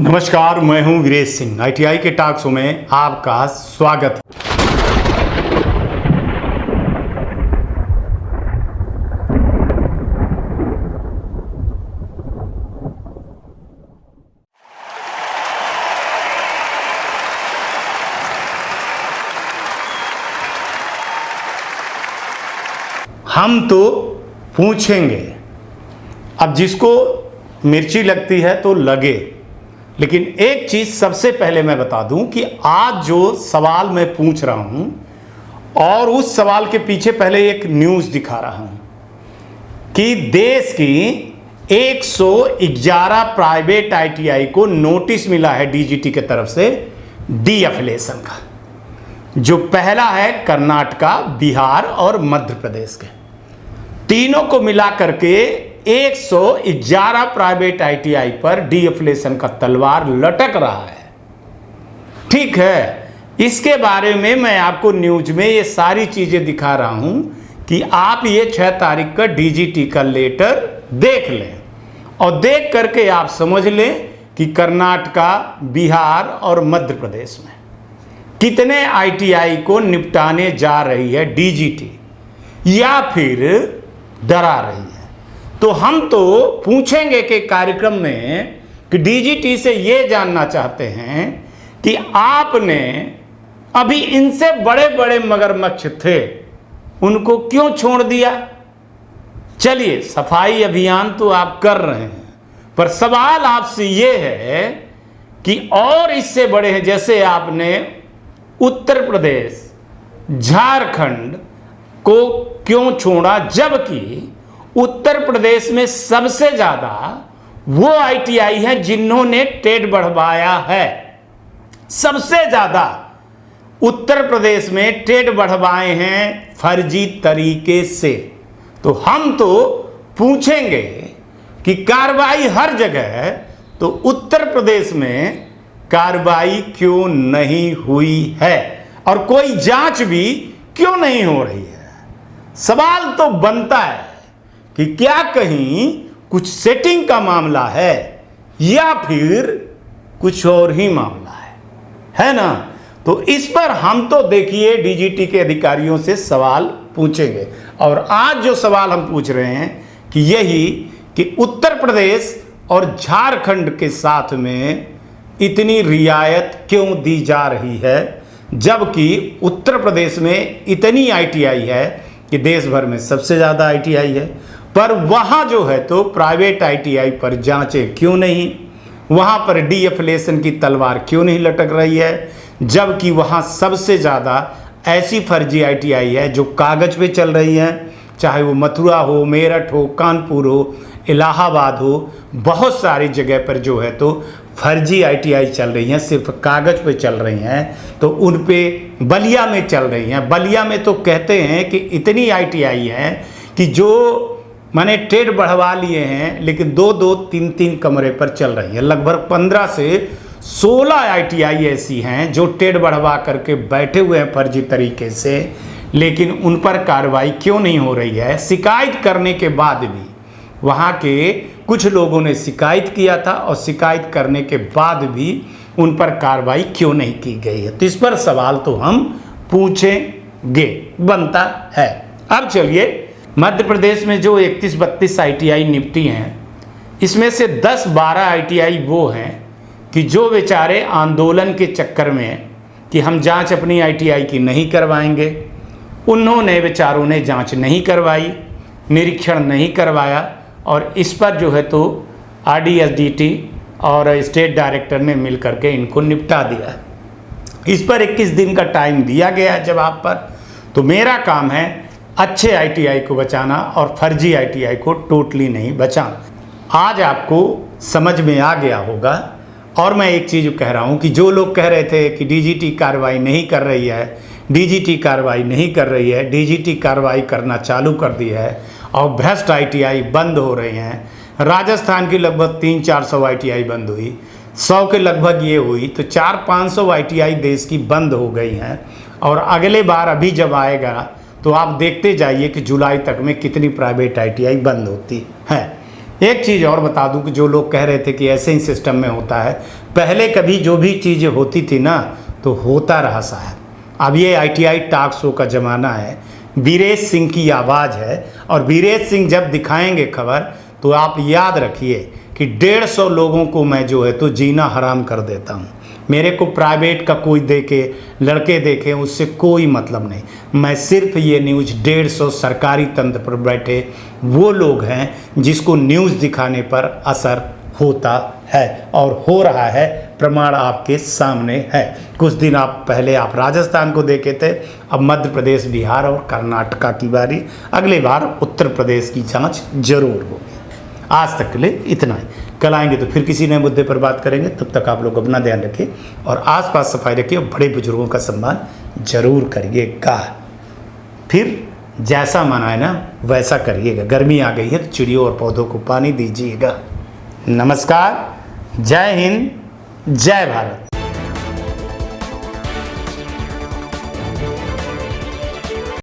नमस्कार, मैं हूं वीरेश सिंह। आईटीआई के टॉक शो में आपका स्वागत है। हम तो पूछेंगे। अब जिसको मिर्ची लगती है तो लगे, लेकिन एक चीज सबसे पहले मैं बता दूं कि आज जो सवाल मैं पूछ रहा हूं और उस सवाल के पीछे पहले एक न्यूज दिखा रहा हूं कि देश की 111 प्राइवेट आईटीआई को नोटिस मिला है डीजीटी के तरफ से डीएफिलिएशन का। जो पहला है कर्नाटका, बिहार और मध्य प्रदेश के, तीनों को मिला करके 111 प्राइवेट आईटीआई पर डीएफिलिएशन का तलवार लटक रहा है। ठीक है, इसके बारे में मैं आपको न्यूज में ये सारी चीजें दिखा रहा हूं कि आप ये 6 तारीख का डीजीटी का लेटर देख लें और देख करके आप समझ लें कि कर्नाटका, बिहार और मध्य प्रदेश में कितने आईटीआई को निपटाने जा रही है डीजीटी या फिर डरा रही है। तो हम तो पूछेंगे कि कार्यक्रम में कि डीजीटी से ये जानना चाहते हैं कि आपने अभी इनसे बड़े बड़े मगरमच्छ थे, उनको क्यों छोड़ दिया। चलिए, सफाई अभियान तो आप कर रहे हैं, पर सवाल आपसे ये है कि और इससे बड़े हैं, जैसे आपने उत्तर प्रदेश, झारखंड को क्यों छोड़ा, जबकि उत्तर प्रदेश में सबसे ज्यादा वो आईटीआई हैं जिन्होंने टेट बढ़वाया है। सबसे ज्यादा उत्तर प्रदेश में टेट बढ़वाए हैं फर्जी तरीके से। तो हम तो पूछेंगे कि कार्रवाई हर जगह, तो उत्तर प्रदेश में कार्रवाई क्यों नहीं हुई है और कोई जांच भी क्यों नहीं हो रही है। सवाल तो बनता है कि क्या कहीं कुछ सेटिंग का मामला है या फिर कुछ और ही मामला है ना। तो इस पर हम तो देखिए डीजीटी के अधिकारियों से सवाल पूछेंगे। और आज जो सवाल हम पूछ रहे हैं कि यही कि उत्तर प्रदेश और झारखंड के साथ में इतनी रियायत क्यों दी जा रही है, जबकि उत्तर प्रदेश में इतनी आईटीआई है कि देश भर में सबसे ज़्यादा आईटीआई है, पर वहाँ जो है तो प्राइवेट आईटीआई पर जांचें क्यों नहीं, वहाँ पर डीएफिलिएशन की तलवार क्यों नहीं लटक रही है, जबकि वहाँ सबसे ज़्यादा ऐसी फर्जी आईटीआई है जो कागज़ पे चल रही हैं, चाहे वो मथुरा हो, मेरठ हो, कानपुर हो, इलाहाबाद हो, बहुत सारी जगह पर जो है तो फर्जी आईटीआई चल रही हैं, सिर्फ कागज़ पे चल रही हैं। तो उन पे बलिया में चल रही हैं। बलिया में तो कहते हैं कि इतनी आईटीआई हैं कि जो माने टेट बढ़वा लिए हैं, लेकिन 2-2, 3-3 कमरे पर चल रही है। लगभग 15 से 16 आईटीआई ऐसी हैं जो टेट बढ़वा करके बैठे हुए हैं फर्जी तरीके से, लेकिन उन पर कार्रवाई क्यों नहीं हो रही है। शिकायत करने के बाद भी वहाँ के कुछ लोगों ने शिकायत किया था और शिकायत करने के बाद भी उन पर कार्रवाई क्यों नहीं की गई है। तो इस पर सवाल तो हम पूछेंगे, बनता है। अब चलिए, मध्य प्रदेश में जो 31-32 आईटीआई निपटी हैं, इसमें से 10-12 आईटीआई वो हैं कि जो बेचारे आंदोलन के चक्कर में कि हम जांच अपनी आईटीआई की नहीं करवाएंगे, उन्होंने बेचारों ने जांच नहीं करवाई, निरीक्षण नहीं करवाया और इस पर जो है तो आरडीएसडीटी और स्टेट डायरेक्टर ने मिल करके इनको निपटा दिया। इस पर 21 दिन का टाइम दिया गया है जवाब पर। तो मेरा काम है अच्छे आईटीआई को बचाना और फर्जी आईटीआई को टोटली नहीं बचाना। आज आपको समझ में आ गया होगा। और मैं एक चीज़ कह रहा हूँ कि जो लोग कह रहे थे कि डीजीटी कार्रवाई नहीं कर रही है, डीजीटी कार्रवाई नहीं कर रही है, डीजीटी कार्रवाई करना चालू कर दी है और भ्रष्ट आईटीआई बंद हो रहे हैं। राजस्थान की लगभग 300-400 आईटीआई बंद हुई, 100 के लगभग ये हुई, तो 400-500 आईटीआई देश की बंद हो गई हैं। और अगले बार अभी जब आएगा तो आप देखते जाइए कि जुलाई तक में कितनी प्राइवेट आईटीआई बंद होती है। एक चीज़ और बता दूं कि जो लोग कह रहे थे कि ऐसे ही सिस्टम में होता है, पहले कभी जो भी चीज़ें होती थी ना तो होता रहा साहब। अब ये ITI टॉक शो का ज़माना है, वीरेश सिंह की आवाज़ है, और वीरेश सिंह जब दिखाएंगे खबर तो आप याद रखिए कि 150 लोगों को मैं जो है तो जीना हराम कर देता हूँ। मेरे को प्राइवेट का कोई देखे, लड़के देखे, उससे कोई मतलब नहीं। मैं सिर्फ ये न्यूज़ 150 सरकारी तंत्र पर बैठे वो लोग हैं जिसको न्यूज़ दिखाने पर असर होता है, और हो रहा है, प्रमाण आपके सामने है। कुछ दिन आप पहले आप राजस्थान को देखे थे, अब मध्य प्रदेश, बिहार और कर्नाटका की बारी, अगले बार उत्तर प्रदेश की जांच जरूर होगी। आज तक के लिए इतना ही, कल आएंगे तो फिर किसी नए मुद्दे पर बात करेंगे। तब तक आप लोग अपना ध्यान रखिए और आसपास सफाई रखिए और बड़े बुजुर्गों का सम्मान जरूर करिएगा। फिर जैसा मना है ना वैसा करिएगा। गर्मी आ गई है तो चिड़ियों और पौधों को पानी दीजिएगा। नमस्कार, जय हिंद, जय भारत।